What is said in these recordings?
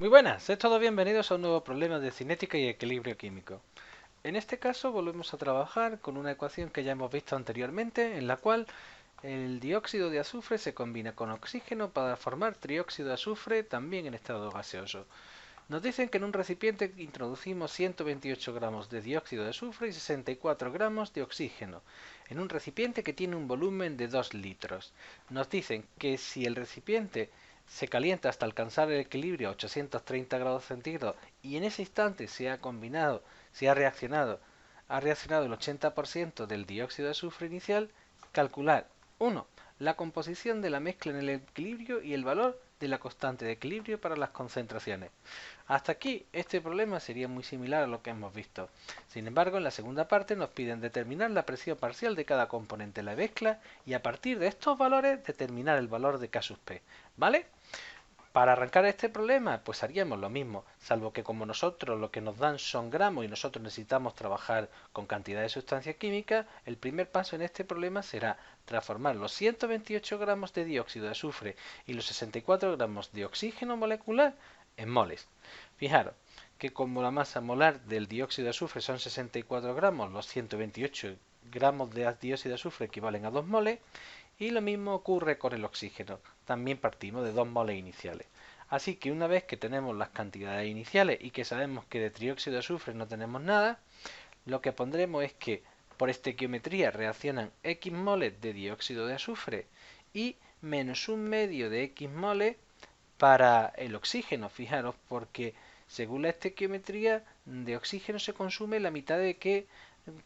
Muy buenas, sed todos bienvenidos a un nuevo problema de cinética y equilibrio químico. En este caso volvemos a trabajar con una ecuación que ya hemos visto anteriormente, en la cual el dióxido de azufre se combina con oxígeno para formar trióxido de azufre también en estado gaseoso. Nos dicen que en un recipiente introducimos 128 gramos de dióxido de azufre y 64 gramos de oxígeno, en un recipiente que tiene un volumen de 2 litros. Nos dicen que si el recipiente se calienta hasta alcanzar el equilibrio a 830 grados centígrados y en ese instante ha reaccionado el 80% del dióxido de azufre inicial, calcular 1. La composición de la mezcla en el equilibrio y el valor de la constante de equilibrio para las concentraciones. Hasta aquí, este problema sería muy similar a lo que hemos visto. Sin embargo, en la segunda parte nos piden determinar la presión parcial de cada componente de la mezcla y a partir de estos valores determinar el valor de K sub P. ¿Vale? Para arrancar este problema, pues haríamos lo mismo, salvo que como nosotros lo que nos dan son gramos y nosotros necesitamos trabajar con cantidad de sustancia química, el primer paso en este problema será transformar los 128 gramos de dióxido de azufre y los 64 gramos de oxígeno molecular en moles. Fijaros que como la masa molar del dióxido de azufre son 64 gramos, los 128 gramos de dióxido de azufre equivalen a 2 moles, y lo mismo ocurre con el oxígeno. También partimos de 2 moles iniciales. Así que una vez que tenemos las cantidades iniciales y que sabemos que de trióxido de azufre no tenemos nada, lo que pondremos es que por estequiometría reaccionan X moles de dióxido de azufre y menos un medio de X moles para el oxígeno. Fijaros, porque según la estequiometría de oxígeno se consume la mitad de que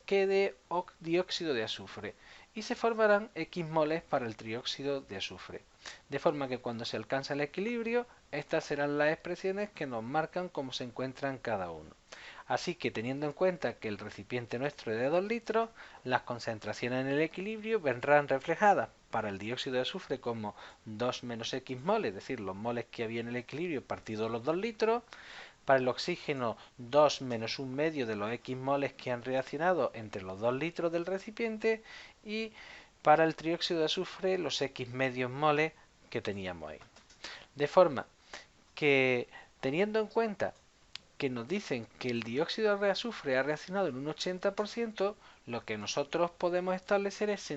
de dióxido de azufre y se formarán X moles para el trióxido de azufre. De forma que cuando se alcanza el equilibrio, estas serán las expresiones que nos marcan cómo se encuentran cada uno. Así que teniendo en cuenta que el recipiente nuestro es de 2 litros, las concentraciones en el equilibrio vendrán reflejadas para el dióxido de azufre como 2 menos X moles, es decir, los moles que había en el equilibrio partido los 2 litros, para el oxígeno 2 menos un medio de los X moles que han reaccionado entre los 2 litros del recipiente y para el trióxido de azufre los X medios moles que teníamos ahí. De forma que teniendo en cuenta que nos dicen que el dióxido de azufre ha reaccionado en un 80%, lo que nosotros podemos establecer es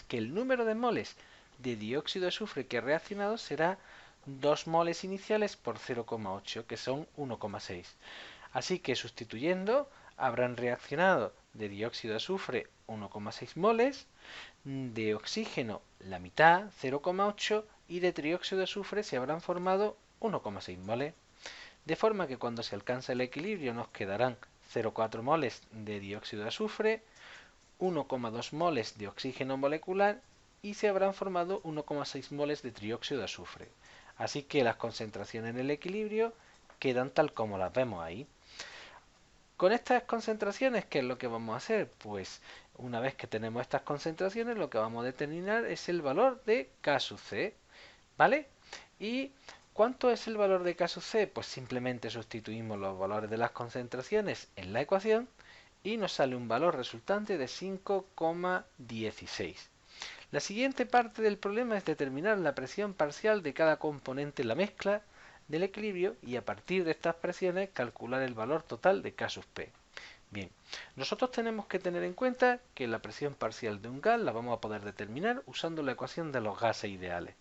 que el número de moles de dióxido de azufre que ha reaccionado será 2 moles iniciales por 0,8, que son 1,6. Así que sustituyendo, habrán reaccionado de dióxido de azufre 1,6 moles, de oxígeno la mitad, 0,8, y de trióxido de azufre se habrán formado 1,6 moles. De forma que cuando se alcanza el equilibrio nos quedarán 0,4 moles de dióxido de azufre, 1,2 moles de oxígeno molecular y se habrán formado 1,6 moles de trióxido de azufre. Así que las concentraciones en el equilibrio quedan tal como las vemos ahí. Con estas concentraciones, ¿qué es lo que vamos a hacer? Pues una vez que tenemos estas concentraciones, lo que vamos a determinar es el valor de K sub C, ¿vale? ¿Y cuánto es el valor de K sub C? Pues simplemente sustituimos los valores de las concentraciones en la ecuación y nos sale un valor resultante de 5,16. La siguiente parte del problema es determinar la presión parcial de cada componente en la mezcla del equilibrio y a partir de estas presiones calcular el valor total de K sub P. Bien, nosotros tenemos que tener en cuenta que la presión parcial de un gas la vamos a poder determinar usando la ecuación de los gases ideales.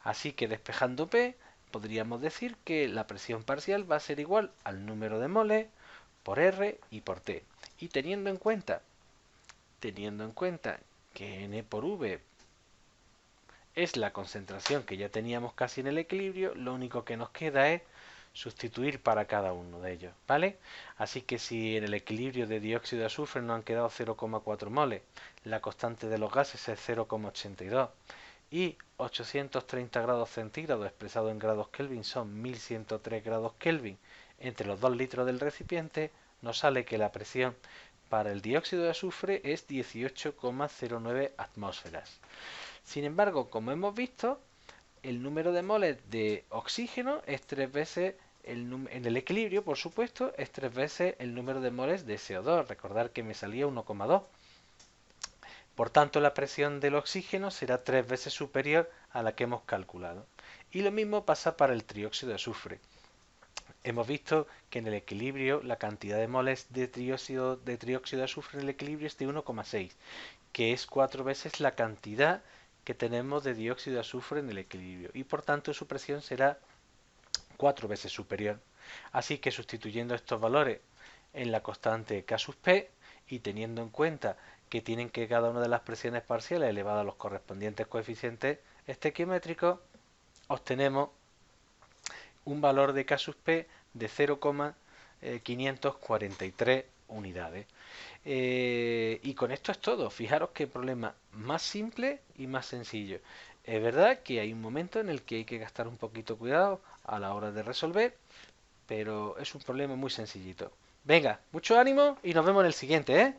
Así que despejando P, podríamos decir que la presión parcial va a ser igual al número de moles por R y por T. Y teniendo en cuenta que N por V es la concentración que ya teníamos casi en el equilibrio, lo único que nos queda es sustituir para cada uno de ellos, ¿vale? Así que si en el equilibrio de dióxido de azufre nos han quedado 0,4 moles, la constante de los gases es 0,82 y 830 grados centígrados expresado en grados Kelvin son 1103 grados Kelvin entre los 2 litros del recipiente, nos sale que la presión para el dióxido de azufre es 18,09 atmósferas. Sin embargo, como hemos visto, el número de moles de oxígeno es 3 veces en el equilibrio, por supuesto, es 3 veces el número de moles de CO2. Recordar que me salía 1,2. Por tanto, la presión del oxígeno será 3 veces superior a la que hemos calculado. Y lo mismo pasa para el trióxido de azufre. Hemos visto que en el equilibrio la cantidad de moles de trióxido de azufre en el equilibrio es de 1,6, que es 4 veces la cantidad que tenemos de dióxido de azufre en el equilibrio, y por tanto su presión será 4 veces superior. Así que sustituyendo estos valores en la constante K sub P y teniendo en cuenta que tienen que cada una de las presiones parciales elevadas a los correspondientes coeficientes estequiométricos, obtenemos un valor de K sub P de 0,543 unidades. Y con esto es todo. Fijaros qué problema más simple y más sencillo. Es verdad que hay un momento en el que hay que gastar un poquito cuidado a la hora de resolver, pero es un problema muy sencillito. Venga, mucho ánimo y nos vemos en el siguiente, ¿eh?